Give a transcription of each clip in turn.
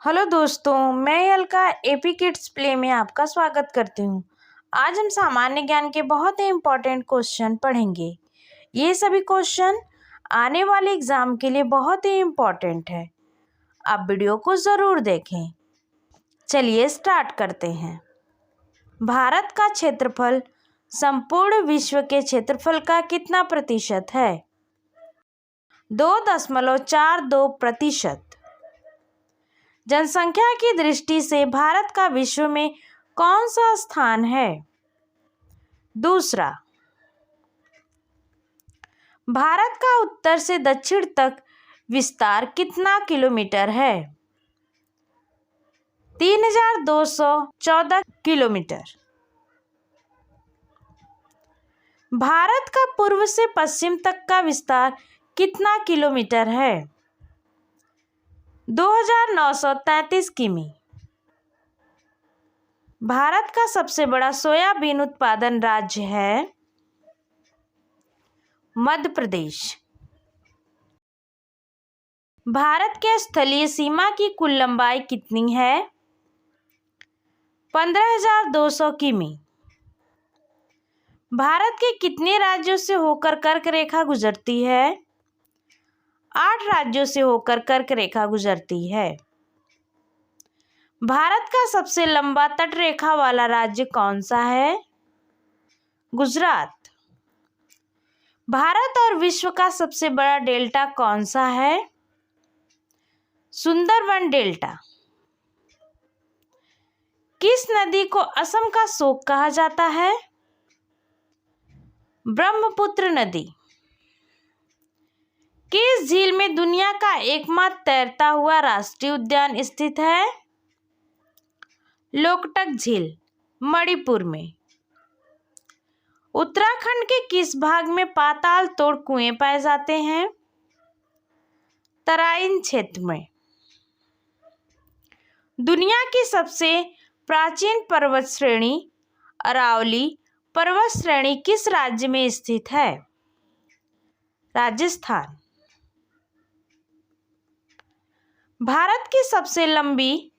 Hello दोस्तों, मैं Alka AP kids play में आपका स्वागत करती हूँ। आज हम सामान्य ज्ञान के बहुत ही इम्पोर्टेंट क्वेश्चन पढ़ेंगे। ये सभी क्वेश्चन आने वाले एग्ज़ाम के लिए बहुत ही इम्पोर्टेंट है। आप वीडियो को ज़रूर देखें। चलिए स्टार्ट करते हैं। भारत का क्षेत्रफल संपूर्ण विश्व के क्षेत्रफल का कितना प्रतिशत है? 2.42%। जनसंख्या की दृष्टि से भारत का विश्व में कौन सा स्थान है? दूसरा। भारत का उत्तर से दक्षिण तक विस्तार कितना किलोमीटर है? 3214 किलोमीटर। भारत का पूर्व से पश्चिम तक का विस्तार कितना किलोमीटर है? 2933 किमी। भारत का सबसे बड़ा सोयाबीन उत्पादन राज्य है मध्य प्रदेश। भारत के स्थलीय सीमा की कुल लंबाई कितनी है? 15,200 किमी। भारत के कितने राज्यों से होकर कर्क रेखा गुजरती है? 8 राज्यों से होकर कर्क रेखा गुजरती है। भारत का सबसे लंबा तटरेखा वाला राज्य कौन सा है? गुजरात। भारत और विश्व का सबसे बड़ा डेल्टा कौन सा है? सुंदरबन डेल्टा। किस नदी को असम का शोक कहा जाता है? ब्रह्मपुत्र नदी। किस झील में दुनिया का एकमात्र तैरता हुआ राष्ट्रीय उद्यान स्थित है? लोकटक झील, मणिपुर में। उत्तराखंड के किस भाग में पाताल तोड़ कुएं पाए जाते हैं? तराइन क्षेत्र में। दुनिया की सबसे प्राचीन पर्वत श्रेणी अरावली पर्वत श्रेणी किस राज्य में स्थित है? राजस्थान। भारत की सबसे लंबी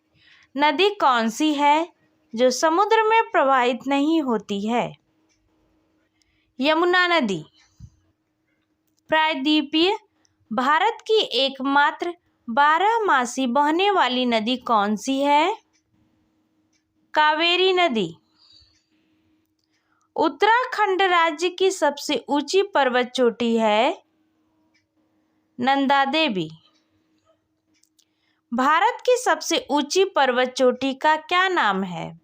नदी कौन सी है जो समुद्र में प्रवाहित नहीं होती है? यमुना नदी। प्रायद्वीपीय भारत की एकमात्र 12मासी बहने वाली नदी कौन सी है? कावेरी नदी। उत्तराखंड राज्य की सबसे ऊंची पर्वत चोटी है नंदा देवी। भारत की सबसे ऊंची पर्वत चोटी का क्या नाम है?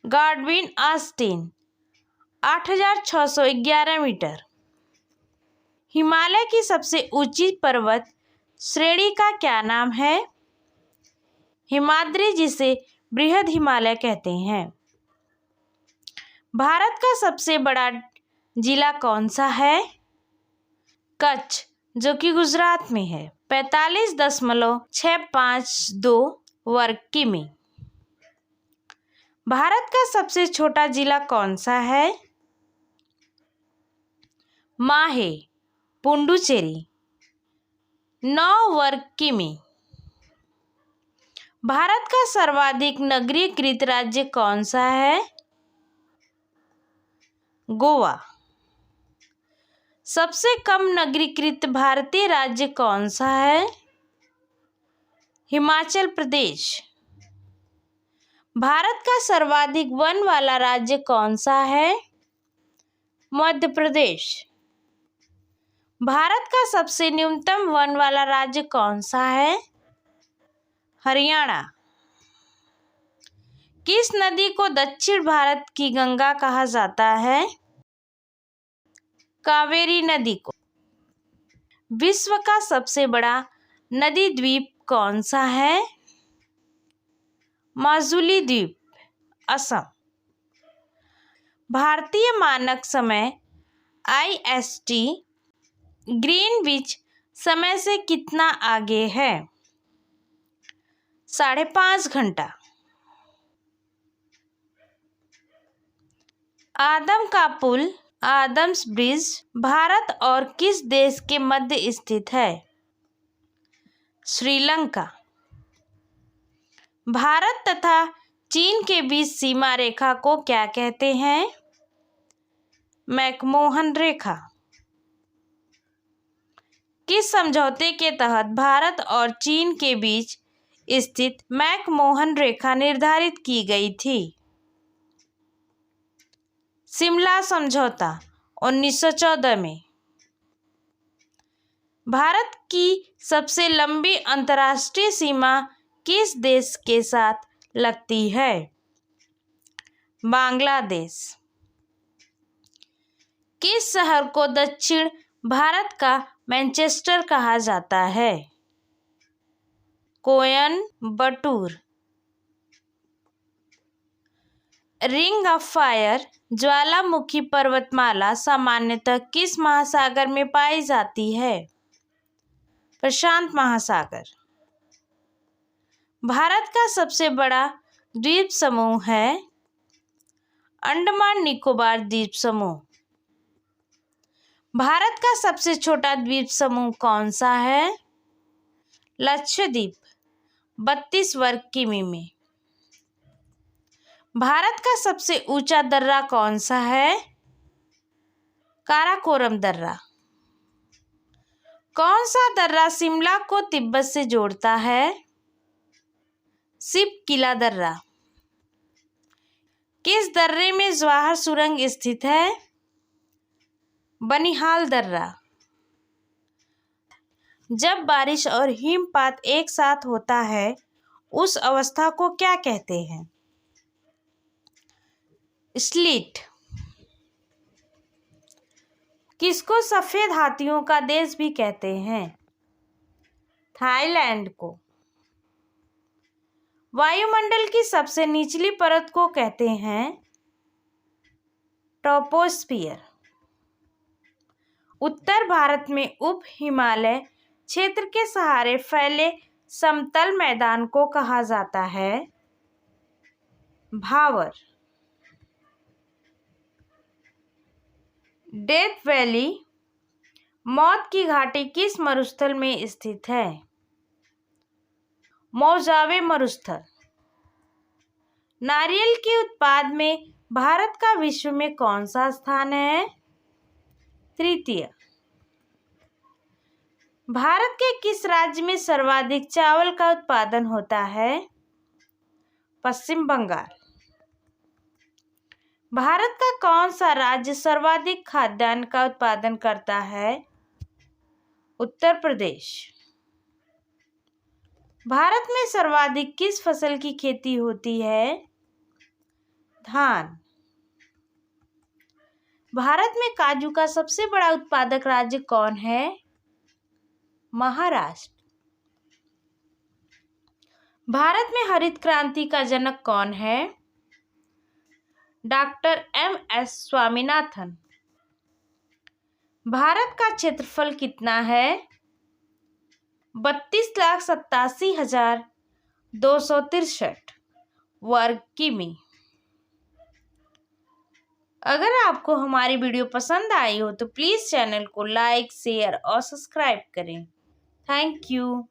Godwin Austen 8611 metre. हिमालय की सबसे ऊंची पर्वत श्रेणी का क्या नाम है? हिमाद्री, जिसे बृहद हिमालय कहते हैं। भारत का सबसे बड़ा जिला कौन सा है? कच्छ, जो कि गुजरात में है। 45.652 वर्ग किमी। भारत का सबसे छोटा जिला कौन सा है? माहे, पुडुचेरी 9 वर्ग किमी। भारत का सर्वाधिक नगरीकृत राज्य कौन सा है? गोवा। सबसे कम नगरीकृत भारतीय राज्य कौन सा है? हिमाचल प्रदेश। भारत का सर्वाधिक वन वाला राज्य कौन सा है? मध्य प्रदेश। भारत का सबसे न्यूनतम वन वाला राज्य कौन सा है? हरियाणा। किस नदी को दक्षिण भारत की गंगा कहा जाता है? कावेरी नदी को। विश्व का सबसे बड़ा नदी द्वीप कौन सा है? माजुली द्वीप, असम। भारतीय मानक समय IST ग्रीनविच समय से कितना आगे है? 5.5 घंटा। आदम का पुल, आदम्स ब्रिज भारत और किस देश के मध्य स्थित है? श्रीलंका। भारत तथा चीन के बीच सीमा रेखा को क्या कहते हैं? मैकमोहन रेखा। किस समझौते के तहत भारत और चीन के बीच स्थित मैकमोहन रेखा निर्धारित की गई थी? शिमला समझौता 1914 में। भारत की सबसे लंबी अंतर्राष्ट्रीय सीमा किस देश के साथ लगती है? बांग्लादेश। किस शहर को दक्षिण भारत का मैनचेस्टर कहा जाता है? कोयम्बटूर। रिंग ऑफ फायर ज्वालामुखी पर्वतमाला सामान्यतः किस महासागर में पाई जाती है? प्रशांत महासागर। भारत का सबसे बड़ा द्वीप समूह है? अंडमान निकोबार द्वीप समूह। भारत का सबसे छोटा द्वीप समूह कौन सा है? लक्षद्वीप 32 वर्ग किमी में। भारत का सबसे ऊंचा दर्रा कौन सा है? काराकोरम दर्रा। कौन सा दर्रा शिमला को तिब्बत से जोड़ता है? शिवकिला दर्रा। किस दर्रे में जवाहर सुरंग स्थित है? बनिहाल दर्रा। जब बारिश और हिमपात एक साथ होता है उस अवस्था को क्या कहते हैं? स्लीट। किसको सफेद हाथियों का देश भी कहते हैं? थाईलैंड को। वायुमंडल की सबसे निचली परत को कहते हैं? ट्रोपोस्फियर। उत्तर भारत में उप हिमालय क्षेत्र के सहारे फैले समतल मैदान को कहा जाता है? भावर। डेथ वैली मौत की घाटी किस मरुस्थल में स्थित है? मोजावे मरुस्थल। नारियल के उत्पाद में भारत का विश्व में कौन सा स्थान है? तृतीय। भारत के किस राज्य में सर्वाधिक चावल का उत्पादन होता है? पश्चिम बंगाल। भारत का कौन सा राज्य सर्वाधिक खाद्यान्न का उत्पादन करता है? उत्तर प्रदेश। भारत में सर्वाधिक किस फसल की खेती होती है? धान। भारत में काजू का सबसे बड़ा उत्पादक राज्य कौन है? महाराष्ट्र। भारत में हरित क्रांति का जनक कौन है? Doctor M.S. स्वामीनाथन। भारत का क्षेत्रफल कितना है? 32,87,263 वर्ग किमी। अगर आपको हमारी वीडियो पसंद आई हो तो प्लीज़ चैनल को लाइक, शेयर और सब्सक्राइब करें। Thank you.